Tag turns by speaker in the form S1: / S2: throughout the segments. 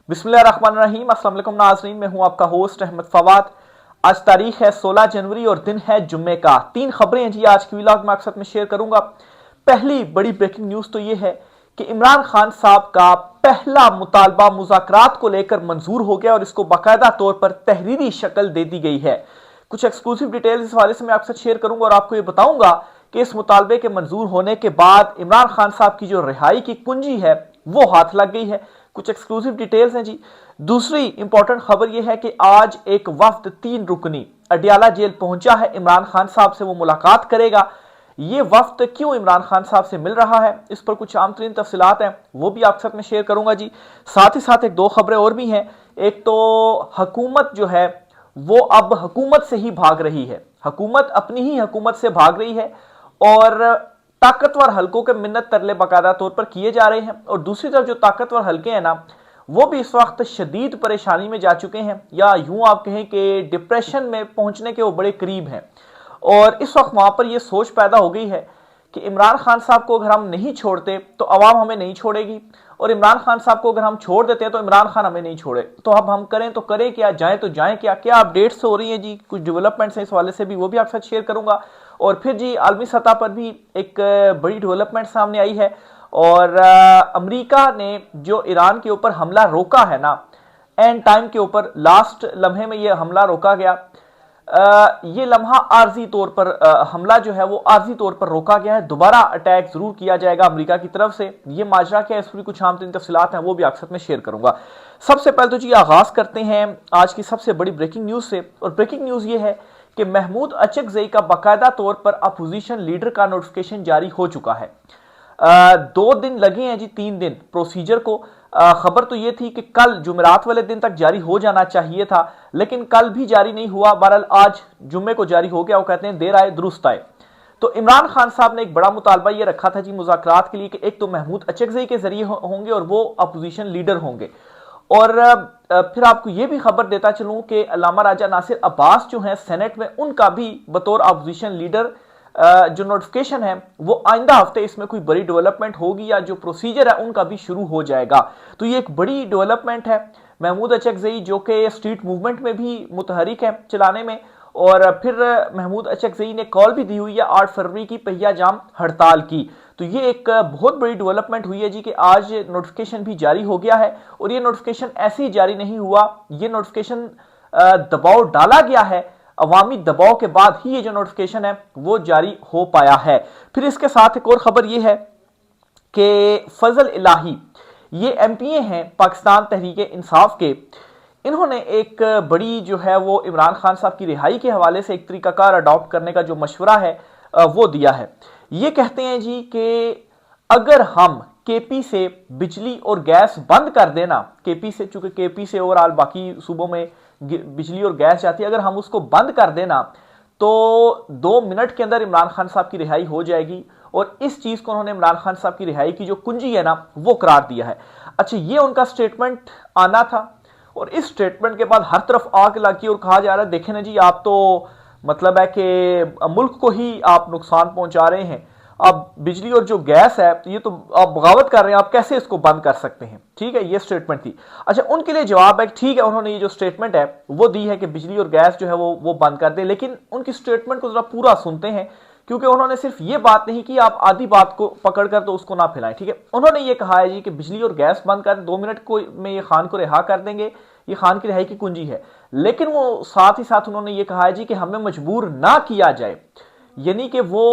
S1: बिस्मिल्लाहिर्रहमानिर्रहीम। अस्सलाम वालेकुम नाज़रीन, मैं हूं आपका होस्ट अहमद फवाद। आज तारीख है 16 जनवरी और दिन है जुम्मे का। 3 खबरें हैं जी आज की व्लॉग में आपके साथ में शेयर करूंगा। पहली बड़ी ब्रेकिंग न्यूज तो यह है कि इमरान खान साहब का पहला मुतालबा मुज़ाकरात को लेकर मंजूर हो गया और इसको बाकायदा तौर पर तहरीरी शक्ल दे दी गई है। कुछ एक्सक्लूसिव डिटेल्स इस हवाले से मैं आपके साथ शेयर करूंगा और आपको यह बताऊंगा कि इस मुतालबे के मंजूर होने के बाद इमरान खान साहब की जो रिहाई की कुंजी है वो हाथ लग गई है। कुछ एक्सक्लूसिव डिटेल्स हैं जी। दूसरी इंपॉर्टेंट खबर यह है कि आज एक वफ्द 3 रुकनी अडियाला जेल पहुंचा है। इमरान खान साहब से वो मुलाकात करेगा। ये वफ्द क्यों इमरान खान साहब से मिल रहा है, इस पर कुछ आम तरीन तफसीलात हैं, वो भी आपके साथ में शेयर करूंगा जी। साथ ही साथ एक 2 खबरें और भी हैं। एक तो हुकूमत जो है वो अब हुकूमत से ही भाग रही है, हुकूमत अपनी ही हुकूमत से भाग रही है और ताकतवर हलकों के मिन्नत तरले बाकायदा तौर पर किए जा रहे हैं। और दूसरी तरफ जो ताकतवर हलके हैं ना, वो भी इस वक्त शदीद परेशानी में जा चुके हैं, या यूं आप कहें कि डिप्रेशन में पहुंचने के वो बड़े करीब हैं। और इस वक्त वहां पर यह सोच पैदा हो गई है कि इमरान खान साहब को अगर हम नहीं छोड़ते तो अवाम हमें नहीं छोड़ेगी, और इमरान खान साहब को अगर हम छोड़ देते हैं तो इमरान खान हमें नहीं छोड़े। तो अब हम करें तो करें क्या, जाएं तो जाएं क्या। क्या अपडेट्स हो रही हैं जी, कुछ डेवलपमेंट्स हैं इस वाले से भी, वो भी आपके साथ शेयर करूंगा। और फिर जी आलमी सतह पर भी एक बड़ी डेवलपमेंट सामने आई है, और अमेरिका ने जो ईरान के ऊपर हमला रोका है ना, एंड टाइम के ऊपर लास्ट लम्हे में यह हमला रोका गया। ये लम्हा आर्जी तौर पर हमला जो है वो आर्जी तौर पर रोका गया है। दोबारा अटैक जरूर किया जाएगा अमेरिका की तरफ से। ये माजरा क्या है, इस पर कुछ आम तीन तफसीलात हैं, वो भी आपके साथ में शेयर करूंगा। सबसे पहले तो जी आगाज करते हैं आज की सबसे बड़ी ब्रेकिंग न्यूज से। और ब्रेकिंग न्यूज ये है कि महमूद अचकजई का बाकायदा तौर पर अपोजिशन लीडर का नोटिफिकेशन जारी हो चुका है। 2 दिन लगे हैं जी, 3 दिन प्रोसीजर को। खबर तो यह थी कि कल जुमेरात वाले दिन तक जारी हो जाना चाहिए था, लेकिन कल भी जारी नहीं हुआ। बहरहाल आज जुम्मे को जारी हो गया। वो कहते हैं देर आए दुरुस्त आए। तो इमरान खान साहब ने एक बड़ा मुतालबा यह रखा था जी मुज़ाकरात के लिए कि एक तो महमूद अचकजई के जरिए होंगे और वो अपोजिशन लीडर होंगे। और फिर आपको यह भी खबर देता चलूं कि अल्लामा राजा नासिर अब्बास जो हैं सेनेट में, उनका भी बतौर अपोजिशन लीडर जो नोटिफिकेशन है वो आइंदा हफ्ते इसमें कोई बड़ी डेवलपमेंट होगी या जो प्रोसीजर है उनका भी शुरू हो जाएगा। तो ये एक बड़ी डेवलपमेंट है। महमूद अचकजई जो कि स्ट्रीट मूवमेंट में भी मुतहरिक है चलाने में, और फिर महमूद अचकजई ने कॉल भी दी हुई है 8 फरवरी की पहिया जाम हड़ताल की। तो ये एक बहुत बड़ी डेवलपमेंट हुई है जी कि आज नोटिफिकेशन भी जारी हो गया है। और ये नोटिफिकेशन ऐसे ही जारी नहीं हुआ, ये नोटिफिकेशन दबाव डाला गया है, अवामी दबाव के बाद ही ये जो नोटिफिकेशन है वो जारी हो पाया है। फिर इसके साथ एक और खबर ये है कि फजल इलाही, ये एमपीए हैं पाकिस्तान तहरीक इंसाफ के, इन्होंने एक बड़ी जो है वो इमरान खान साहब की रिहाई के हवाले से एक तरीकाकार अडॉप्ट करने का जो मशवरा है वो दिया है। ये कहते हैं जी कि अगर हम केपी से बिजली और गैस बंद कर देना, केपी से, चूंकि केपी से ओवरऑल बाकी सूबों में बिजली और गैस जाती है, अगर हम उसको बंद कर देना तो 2 मिनट के अंदर इमरान खान साहब की रिहाई हो जाएगी। और इस चीज को उन्होंने इमरान खान साहब की रिहाई की जो कुंजी है ना वो करार दिया है। अच्छा, ये उनका स्टेटमेंट आना था, और इस स्टेटमेंट के बाद हर तरफ आग लगी और कहा जा रहा है देखें ना जी, आप तो मतलब है कि मुल्क को ही आप नुकसान पहुंचा रहे हैं। अब बिजली और जो गैस है तो ये तो आप बगावत कर रहे हैं, आप कैसे इसको बंद कर सकते हैं। ठीक है, ये स्टेटमेंट थी। अच्छा, उनके लिए जवाब है ठीक है, उन्होंने ये जो स्टेटमेंट है वो दी है कि बिजली और गैस जो है वो बंद कर दे, लेकिन उनकी स्टेटमेंट को जरा पूरा सुनते हैं, क्योंकि उन्होंने सिर्फ ये बात नहीं की आप आधी बात को पकड़कर तो उसको ना फैलाएं। ठीक है, उन्होंने ये कहा है जी कि बिजली और गैस बंद कर 2 मिनट को में ये खान को रिहा कर देंगे, ये खान की रिहाई की कुंजी है। लेकिन वो साथ ही साथ उन्होंने ये कहा है जी कि हमें मजबूर ना किया जाए, यानी कि वो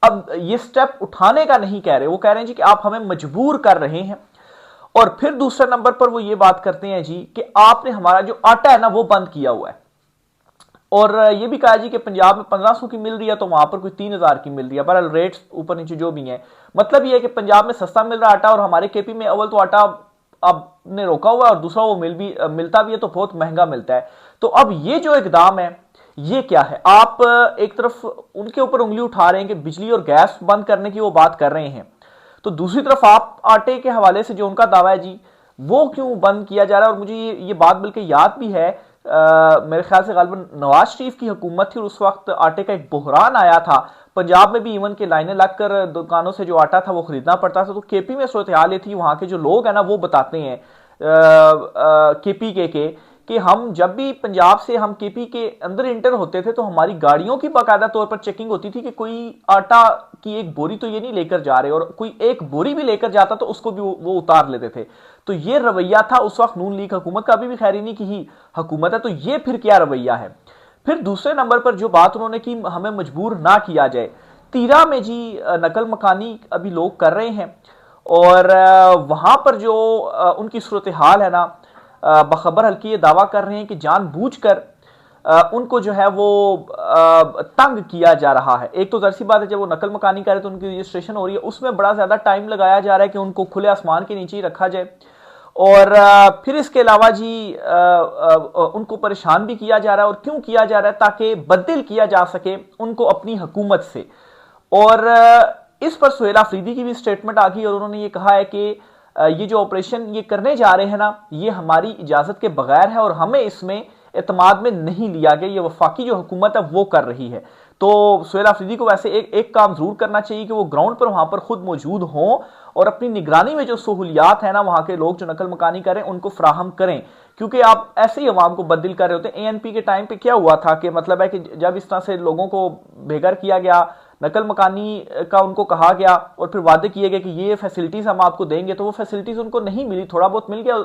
S1: अब ये स्टेप उठाने का नहीं कह रहे, वो कह रहे हैं जी कि आप हमें मजबूर कर रहे हैं। और फिर दूसरे नंबर पर वो ये बात करते हैं जी कि आपने हमारा जो आटा है ना वो बंद किया हुआ है। और ये भी कहा जी कि पंजाब में 1500 की मिल रही है तो वहां पर कोई 3000 की मिल रही है। बहरहाल रेट्स ऊपर नीचे जो भी है, मतलब ये है कि पंजाब में सस्ता मिल रहा आटा, और हमारे केपी में अव्वल तो आटा आपने रोका हुआ है और दूसरा वो मिलता भी है तो बहुत महंगा मिलता है। तो अब ये जो इकदाम है ये क्या है, आप एक तरफ उनके ऊपर उंगली उठा रहे हैं कि बिजली और गैस बंद करने की वो बात कर रहे हैं, तो दूसरी तरफ आप आटे के हवाले से जो उनका दावा है जी वो क्यों बंद किया जा रहा है। और मुझे ये बात बल्कि याद भी है, मेरे ख्याल से गालिबन नवाज शरीफ की हुकूमत थी और उस वक्त आटे का एक बहरान आया था। पंजाब में भी इवन के लाइनें लगकर दुकानों से जो आटा था वो खरीदना पड़ता था। तो केपी में सूरत हाल ये थी, वहां के जो लोग हैं ना वो बताते हैं केपीके के कि हम जब भी पंजाब से हम केपी के अंदर इंटर होते थे तो हमारी गाड़ियों की बाकायदा तौर पर चेकिंग होती थी कि कोई आटा की एक बोरी तो ये नहीं लेकर जा रहे, और कोई एक बोरी भी लेकर जाता तो उसको भी वो उतार लेते थे। तो ये रवैया था उस वक्त नून लीग हुकूमत का, अभी भी खैर नहीं की ही हुकूमत है, तो ये फिर क्या रवैया है। फिर दूसरे नंबर पर जो बात उन्होंने की हमें मजबूर ना किया जाए, तीरा में जी नकल मकानी अभी लोग कर रहे हैं, और वहां पर जो उनकी सूरत हाल है ना, बखबर हल्की ये दावा कर रहे हैं कि जानबूझकर उनको जो है वो तंग किया जा रहा है। एक तो जर्सी बात है, जब वो नकल मकानी करे तो उनकी रजिस्ट्रेशन हो रही है, उसमें बड़ा ज्यादा टाइम लगाया जा रहा है कि उनको खुले आसमान के नीचे ही रखा जाए, और फिर इसके अलावा जी उनको परेशान भी किया जा रहा है। और क्यों किया जा रहा है? ताकि बदल किया जा सके उनको अपनी हुकूमत से। और इस पर सुहेल आफरीदी की भी स्टेटमेंट आ गई और उन्होंने ये कहा है कि ये जो ऑपरेशन ये करने जा रहे हैं ना, ये हमारी इजाजत के बगैर है और हमें इसमें एतमाद में नहीं लिया गया, ये वफाकी जो हुकूमत है वो कर रही है। तो सुहेल आफरीदी को वैसे एक काम जरूर करना चाहिए कि वो ग्राउंड पर वहां पर खुद मौजूद हों और अपनी निगरानी में जो सहूलियात है ना, वहां के लोग जो नकल मकानी करें उनको फ्राहम करें, क्योंकि आप ऐसे ही अवाम को बददिल कर रहे होते हैं। एएनपी के टाइम पे क्या हुआ था कि मतलब है कि जब इस तरह से लोगों को बेघर किया गया, नकल मकानी का उनको कहा गया और फिर वादे किए गए कि ये फैसिलिटीज हम आपको देंगे, तो वो फैसिलिटीज उनको नहीं मिली, थोड़ा बहुत मिल गया,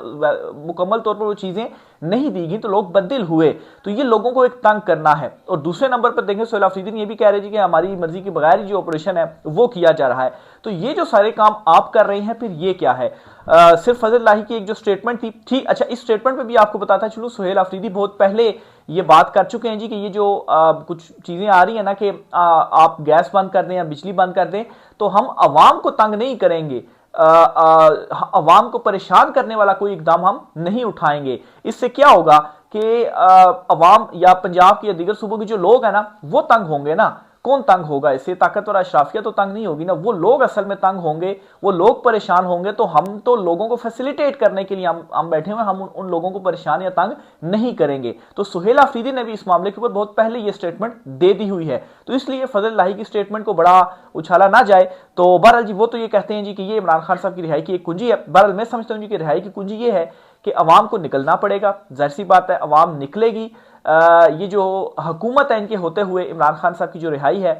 S1: मुकम्मल तौर पर वो चीजें नहीं दी गई, तो लोग बददिल हुए। तो ये लोगों को एक तंग करना है। और दूसरे नंबर पर देखें, सुहेल आफरीदी ये भी कह रहे हैं कि हमारी मर्जी के बगैर जो ऑपरेशन है वो किया जा रहा है। तो ये जो सारे काम आप कर रहे हैं, फिर ये क्या है? सिर्फ फजल लाही की एक जो स्टेटमेंट थी, ठीक, अच्छा, इस स्टेटमेंट पे भी आपको बताता चलूं, सुहेल आफरीदी बहुत पहले ये बात कर चुके हैं जी कि ये जो कुछ चीजें आ रही है ना कि आप गैस बंद कर दें या बिजली बंद कर दें, तो हम अवाम को तंग नहीं करेंगे, अवाम को परेशान करने वाला कोई इकदाम हम नहीं उठाएंगे। इससे क्या होगा कि अवाम या पंजाब की या दीगर सूबों के जो लोग हैं ना, वो तंग होंगे ना। कौन तंग होगा? इससे ताकतवर अशराफिया तो तंग नहीं होगी ना, वो लोग असल में तंग होंगे, वो लोग परेशान होंगे। तो हम तो लोगों को फैसिलिटेट करने के लिए हम बैठे हुए, हम उन लोगों को परेशान या तंग नहीं करेंगे। तो सुहेल आफरीदी ने भी इस मामले के ऊपर बहुत पहले ये स्टेटमेंट दे दी हुई है, तो इसलिए फजल लाही की स्टेटमेंट को बड़ा उछाला ना जाए। तो बहरहाल जी वो तो ये कहते हैं जी कि ये इमरान खान साहब की रिहाई की एक कुंजी है। बहरहाल मैं समझता हूँ जी कि रिहाई की कुंजी ये है कि अवाम को निकलना पड़ेगा। जाहिर सी बात है अवाम निकलेगी, ये जो हुकूमत है इनके होते हुए इमरान खान साहब की जो रिहाई है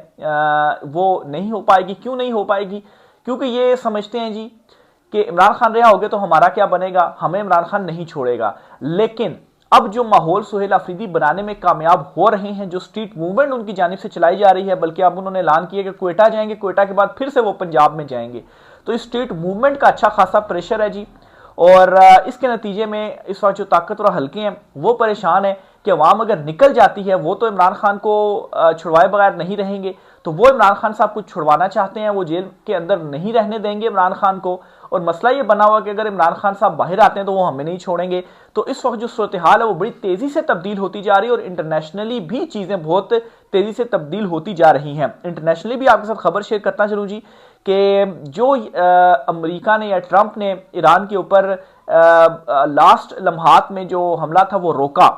S1: वो नहीं हो पाएगी। क्यों नहीं हो पाएगी? क्योंकि ये समझते हैं जी कि इमरान खान रिहा हो गए तो हमारा क्या बनेगा, हमें इमरान खान नहीं छोड़ेगा। लेकिन अब जो माहौल सुहेल आफरीदी बनाने में कामयाब हो रहे हैं, जो स्ट्रीट मूवमेंट उनकी जानिब से चलाई जा रही है, बल्कि अब उन्होंने ऐलान किया कि क्वेटा जाएंगे, क्वेटा के बाद फिर से वो पंजाब में जाएंगे, तो इस स्ट्रीट मूवमेंट का अच्छा खासा प्रेशर है जी। और इसके नतीजे में इस वक्त जो ताकतवर हल्के हैं वो परेशान है कि अवाम अगर निकल जाती है, वो तो इमरान खान को छुड़वाए बगैर नहीं रहेंगे, तो वो इमरान खान साहब कुछ छुड़वाना चाहते हैं, वो जेल के अंदर नहीं रहने देंगे इमरान खान को। और मसला ये बना हुआ कि अगर इमरान खान साहब बाहर आते हैं तो वो हमें नहीं छोड़ेंगे। तो इस वक्त जो सूरत हाल है वो बड़ी तेजी से तब्दील होती जा रही है और इंटरनेशनली भी चीजें बहुत तेजी से तब्दील होती जा रही हैं। इंटरनेशनली भी आपके साथ खबर शेयर करता चलूं जी कि जो अमेरिका ने या ट्रंप ने ईरान के ऊपर लास्ट लम्हात में जो हमला था वो रोका,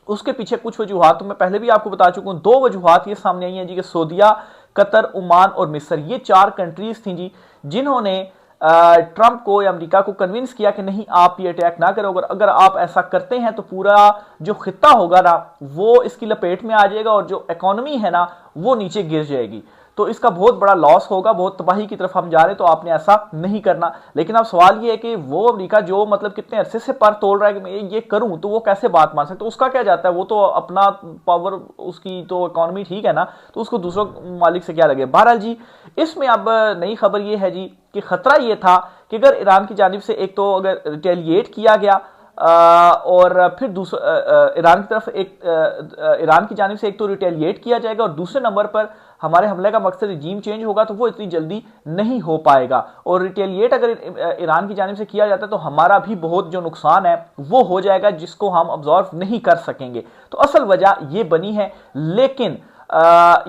S1: उसके पीछे कुछ वजूहात तो मैं पहले भी आपको बता चुका हूं। दो वजूहात ये सामने आई हैं जी कि सऊदीया, कतर, ओमान और मिस्र, ये 4 कंट्रीज थी जी जिन्होंने ट्रंप को या अमेरिका को कन्विंस किया कि नहीं आप ये अटैक ना करो, अगर आप ऐसा करते हैं तो पूरा जो खित्ता होगा ना वो इसकी लपेट में आ जाएगा और जो इकोनॉमी है ना वो नीचे गिर जाएगी, तो इसका बहुत बड़ा लॉस होगा, बहुत तबाही की तरफ हम जा रहे हैं, तो आपने ऐसा नहीं करना। लेकिन अब सवाल ये है कि वो अमेरिका जो मतलब कितने अरसे से पर तोड़ रहा है कि मैं ये करूं, तो वो कैसे बात मान सकता है? उसका क्या जाता है, वो तो अपना पावर, उसकी तो इकोनॉमी ठीक है ना, तो उसको दूसरों मालिक से क्या लगे। बहरहाल जी इसमें अब नई खबर ये है जी कि खतरा ये था कि अगर ईरान की जानिब से एक तो अगर रिटेलिएट किया गया और फिर दूसरा ईरान की तरफ ईरान की जानिब से एक तो रिटेलिएट किया जाएगा और दूसरे नंबर पर हमारे हमले का मकसद रिजीम चेंज होगा, तो वो इतनी जल्दी नहीं हो पाएगा। और रिटेलिएट अगर ईरान की जानिब से किया जाता है तो हमारा भी बहुत जो नुकसान है वो हो जाएगा जिसको हम ऑब्जर्व नहीं कर सकेंगे। तो असल वजह ये बनी है। लेकिन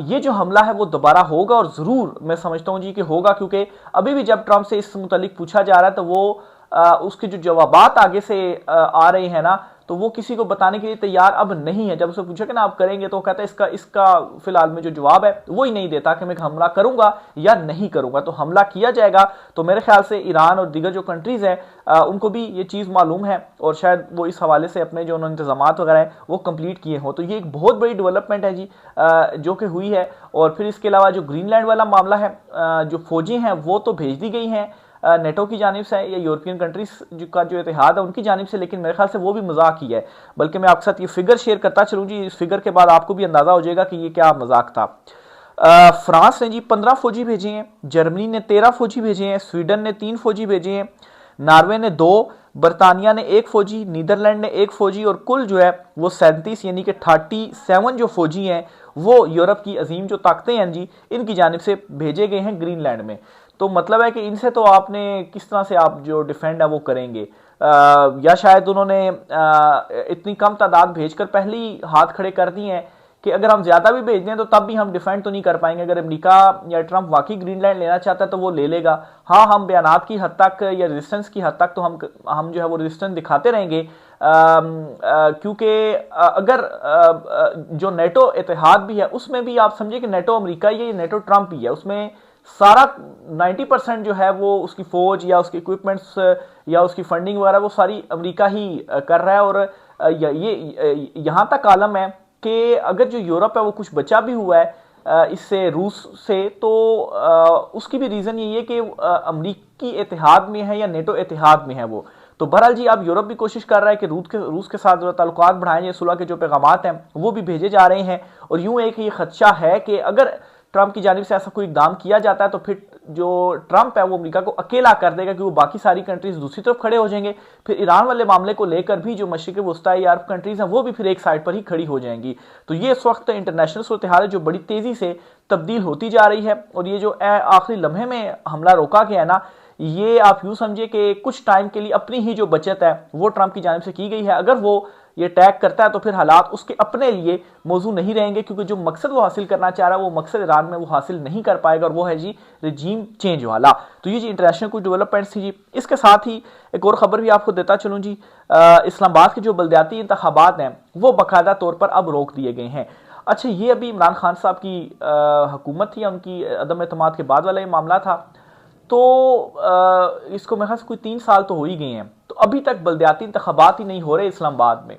S1: ये जो हमला है वो दोबारा होगा और जरूर मैं समझता हूं जी कि होगा, क्योंकि अभी भी जब ट्रंप से इस मुतालिक पूछा जा रहा है तो वो उसके जो जवाबात आगे से आ रहे हैं ना, तो वो किसी को बताने के लिए तैयार अब नहीं है। जब उससे पूछा कि ना आप करेंगे, तो कहता है इसका फिलहाल में जो जवाब है वो ही नहीं देता कि मैं हमला करूंगा या नहीं करूंगा। तो हमला किया जाएगा तो मेरे ख्याल से ईरान और दीगर जो कंट्रीज हैं उनको भी ये चीज़ मालूम है और शायद वो इस हवाले से अपने जो उन्होंने इंतजाम वगैरह हैं वो कंप्लीट किए हों। तो ये एक बहुत बड़ी डेवलपमेंट है जी जो कि हुई है। और फिर इसके अलावा जो ग्रीनलैंड वाला मामला है, जो फौजी हैं वो तो भेज दी गई हैं नेटो की जानिब से या यूरोपियन कंट्रीज का जो इतिहाद है उनकी जानिब से, लेकिन मेरे ख्याल से वो भी मजाक ही है। बल्कि मैं आपके साथ ये फिगर शेयर करता चलूँ जी, इस फिगर के बाद आपको भी अंदाजा हो जाएगा कि ये क्या मजाक था। फ्रांस ने जी 15 फौजी भेजे हैं, जर्मनी ने 13 फौजी भेजे हैं, स्वीडन ने 3 फौजी भेजे हैं, नॉर्वे ने 2, बरतानिया ने 1 फौजी, नीदरलैंड ने 1 फौजी और कुल जो है वो 37 यानी कि 37 जो फौजी हैं वो यूरोप की अजीम जो ताकतें हैं जी इनकी जानिब से भेजे गए हैं ग्रीनलैंड में। तो मतलब है कि इनसे तो आपने किस तरह से आप जो डिफेंड है वो करेंगे, या शायद उन्होंने इतनी कम तादाद भेजकर पहले ही हाथ खड़े कर दिए हैं कि अगर हम ज्यादा भी भेज दें तो तब भी हम डिफेंड तो नहीं कर पाएंगे। अगर अमेरिका या ट्रंप वाकई ग्रीनलैंड लेना चाहता है तो वो ले लेगा। हाँ, हम बयानात की हद तक या रेजिस्टेंस की हद तक तो हम जो है वो रेजिस्टेंस दिखाते रहेंगे, क्योंकि अगर जो नेटो इतिहाद भी है उसमें भी आप समझे कि नेटो अमेरिका या नेटो ट्रंप ही है, उसमें सारा 90% जो है वो उसकी फौज या उसकी इक्विपमेंट्स या उसकी फंडिंग वगैरह वो सारी अमेरिका ही कर रहा है। और ये यहाँ तक आलम है कि अगर जो यूरोप है वो कुछ बचा भी हुआ है इससे रूस से, तो उसकी भी रीज़न यही है कि अमरीकी इतिहाद में है या नेटो इतिहाद में है वो। तो बहरहाल जी अब यूरोप भी कोशिश कर रहा है कि रूस के साथ जो ताल्लुकात बढ़ाएं, ये सुलह के जो पैगामात हैं वो भी भेजे जा रहे हैं। और यूं एक ये खदशा है कि अगर ट्रंप की जानिब से ऐसा कोई इकदाम किया जाता है तो फिर जो ट्रंप है वो अमेरिका को अकेला कर देगा, क्योंकि बाकी सारी कंट्रीज दूसरी तरफ खड़े हो जाएंगे। फिर ईरान वाले मामले को लेकर भी जो मशरिक वस्ता या अरब कंट्रीज हैं वो भी फिर एक साइड पर ही खड़ी हो जाएंगी। तो ये इस वक्त इंटरनेशनल सूरत हाल है जो बड़ी तेजी से तब्दील होती जा रही है। और ये जो आखिरी लम्हे में हमला रोका गया है ना, ये आप यूं समझिए कि कुछ टाइम के लिए अपनी ही जो बचत है वो ट्रंप की जानिब से की गई है। अगर वो ये टैग करता है तो फिर हालात उसके अपने लिए मौजू नहीं रहेंगे, क्योंकि जो मकसद वो हासिल करना चाह रहा है वो मकसद ईरान में वो हासिल नहीं कर पाएगा, और वो है जी रिजीम चेंज वाला। तो ये जी इंटरनेशनल कुछ डेवलपमेंट्स थी जी। इसके साथ ही एक और खबर भी आपको देता चलूँ जी, इस्लामाबाद के जो बल्दियाती इंतखाबात हैं वो बाकायदा तौर पर अब रोक दिए गए हैं। अच्छा, ये अभी इमरान खान साहब की हुकूमत थी या उनकी अदम एतमाद के बाद वाला ये मामला था, तो इसको मेरे ख्याल से कोई 3 साल तो हो ही गए हैं, तो अभी तक बल्दियाती इंतखाबात ही नहीं हो रहे इस्लामाबाद में,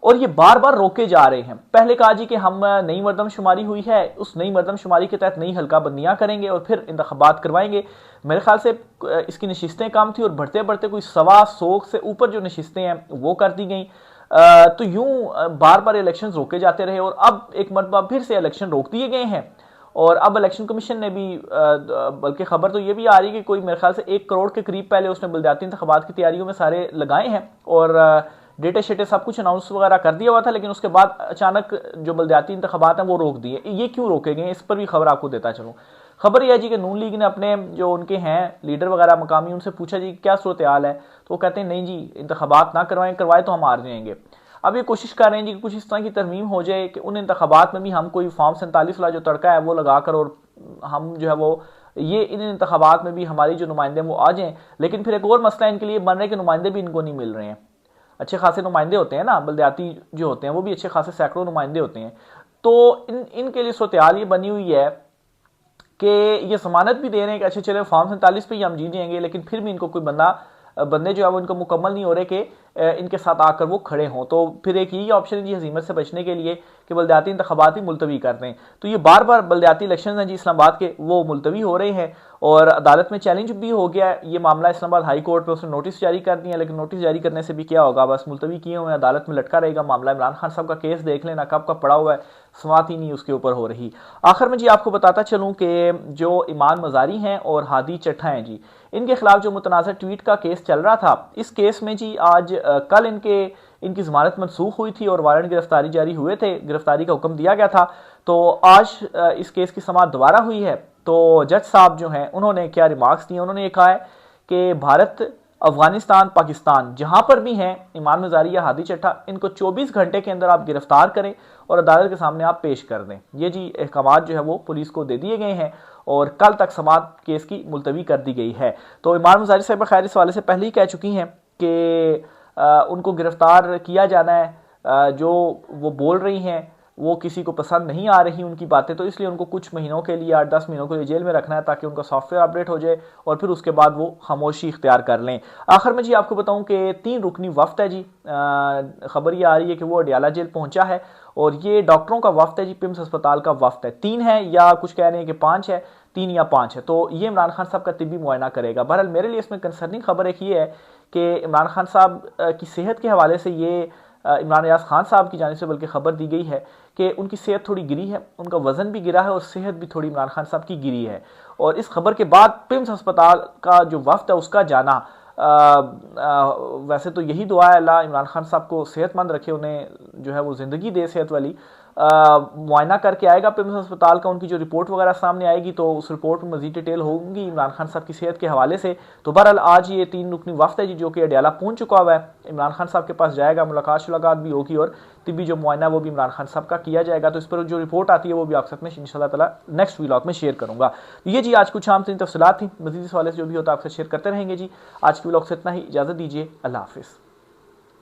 S1: और ये बार बार रोके जा रहे हैं। पहले कहा जी कि हम नई मरदमशुमारी हुई है, उस नई मरदमशुमारी के तहत नई हल्का बंदियां करेंगे और फिर इंतखाबात करवाएंगे। मेरे ख्याल से इसकी नशिस्तें कम थी और बढ़ते बढ़ते कोई 125 से ऊपर जो नशिस्तें हैं वो कर दी गई। तो यूं बार बार इलेक्शन रोके जाते रहे और अब एक मरतबा फिर से इलेक्शन रोक दिए गए हैं। और अब इलेक्शन कमीशन ने भी बल्कि खबर तो ये भी आ रही है कि कोई मेरे ख्याल से 1 करोड़ के करीब पहले उसने बल्दियाती इंतखाबात की तैयारियों में सारे लगाए हैं और डेटे शेटे सब कुछ अनाउंस वगैरह कर दिया हुआ था, लेकिन उसके बाद अचानक जो बल्दियाती इंतखाबात हैं वो रोक दिए। ये क्यों रोके गए, इस पर भी खबर आपको देता चलूँ। खबर यह है जी कि नून लीग ने अपने जो उनके हैं लीडर वगैरह मकामी, उनसे पूछा जी क्या सूरत हाल है, तो वो कहते हैं नहीं जी इंतखाबात ना करवाए तो हम हार जाएंगे। अब ये कोशिश कर रहे हैं जी कि कुछ इस तरह की तरमीम हो जाए कि उन इंतखाबात में भी हम कोई फॉर्म 47 वाला जो तड़का है वो लगाकर और हम जो है वो ये इन इंतखाबात में भी हमारी जो नुमाइंदे वो आ जाएं। लेकिन फिर एक और मसला इनके लिए बन रहे कि नुमाइंदे भी इनको नहीं मिल रहे हैं। अच्छे खासे नुमाइंदे होते हैं ना, बल्दियाती जो होते हैं वो भी अच्छे खासे सैकड़ों नुमाइंदे होते हैं। तो इनके लिए सूरत हाल ये बनी हुई है कि ये जमानत भी दे रहे हैं कि अच्छा चले फॉर्म 47 पे ही हम जीत जाएंगे, लेकिन फिर भी इनको कोई बंदे जो है वो इनको मुकम्मल नहीं हो रहे कि इनके साथ आकर वो खड़े हों। तो फिर एक यही ऑप्शन है जी हजीमत से बचने के लिए कि बल्दियाती इंतखाबात ही मुलतवी कर दें। तो ये बार बार बल्दियाती इलेक्शन हैं जी इस्लामाबाद के वो मुलतवी हो रहे हैं और अदालत में चैलेंज भी हो गया है ये मामला। इस्लामाबाद हाई कोर्ट में उसने नोटिस जारी कर दिया, लेकिन नोटिस जारी करने से भी क्या होगा, बस मुलतवी किए हुए अदालत में लटका रहेगा मामला। इमरान खान साहब का केस देख लेना कब का पड़ा हुआ है, समात ही नहीं उसके ऊपर हो रही। आखिर में जी आपको बताता चलूँ कि जो ईमान मजारी हैं और हादी चट्ठा हैं जी, इनके खिलाफ जो मुतनाज़ ट्वीट का केस चल रहा था, इस केस में जी आज कल इनकी जमानत मनसूख हुई थी और वारंट गिरफ्तारी जारी हुए थे, गिरफ्तारी का हुक्म दिया गया था। तो आज इस केस की समाअत दोबारा हुई है। तो जज साहब जो हैं उन्होंने क्या रिमार्क्स दिए, उन्होंने ये कहा है कि भारत, अफगानिस्तान, पाकिस्तान जहां पर भी हैं ईमान मजारी या हादी चट्ठा, इनको 24 घंटे के अंदर आप गिरफ्तार करें और अदालत के सामने आप पेश कर दें। ये जी अहकामात जो है वो पुलिस को दे दिए गए हैं और कल तक समाअत केस की मुलतवी कर दी गई है। तो ईमान मजारी साहब खैर इस वाले से पहले ही कह चुकी हैं कि उनको गिरफ्तार किया जाना है। जो वो बोल रही हैं वो किसी को पसंद नहीं आ रही उनकी बातें, तो इसलिए उनको कुछ महीनों के लिए 8-10 महीनों के लिए जेल में रखना है ताकि उनका सॉफ्टवेयर अपडेट हो जाए और फिर उसके बाद वो खामोशी इख्तियार कर लें। आखिर में जी आपको बताऊं कि 3 रुकनी वफ्द है जी। खबर ये आ रही है कि वो अडियाला जेल पहुंचा है और ये डॉक्टरों का वफ्द है जी, पिम्स अस्पताल का वफ्द है। 3 है या कुछ कह रहे हैं कि 5 है, 3 या 5 है। तो ये इमरान खान साहब का तिब्बी मुआयना करेगा। बहरहाल मेरे लिए इसमें कंसर्निंग खबर एक ये है कि इमरान खान साहब की सेहत के हवाले से ये इमरान रियाज खान साहब की जानिब से बल्कि खबर दी गई है कि उनकी सेहत थोड़ी गिरी है, उनका वजन भी गिरा है और सेहत भी थोड़ी इमरान खान साहब की गिरी है। और इस खबर के बाद पिम्स अस्पताल का जो वफ्द है उसका जाना, वैसे तो यही दुआ है अल्लाह इमरान खान साहब को सेहतमंद रखे, उन्हें जो है वो ज़िंदगी दे सेहत वाली। मुआयना करके आएगा पिम्स अस्पताल का, उनकी जो रिपोर्ट वगैरह सामने आएगी तो उस रिपोर्ट में मजीद डिटेल होंगी इमरान खान साहब की सेहत के हवाले से। तो बहरहाल आज ये 3 रुकनी वफ्द है जी जो कि अडियाला पहुंच चुका हुआ है, इमरान खान साहब के पास जाएगा, मुलाकात भी होगी और तिब्बी जो मुआयना वो भी इमरान खान साहब का किया जाएगा। तो इस पर जो रिपोर्ट आती है वो भी आप साथ में इंशाल्लाह ताला नेक्स्ट व्लॉग में शेयर करूंगा। तो ये जी आज कुछ आम तरीन तफसीलात थी, मजीद इस हवाले से जो भी होता है आपसे शेयर करते रहेंगे जी। आज की व्लॉग से इतना ही, इजाज़त दीजिए, अल्लाह हाफिज़।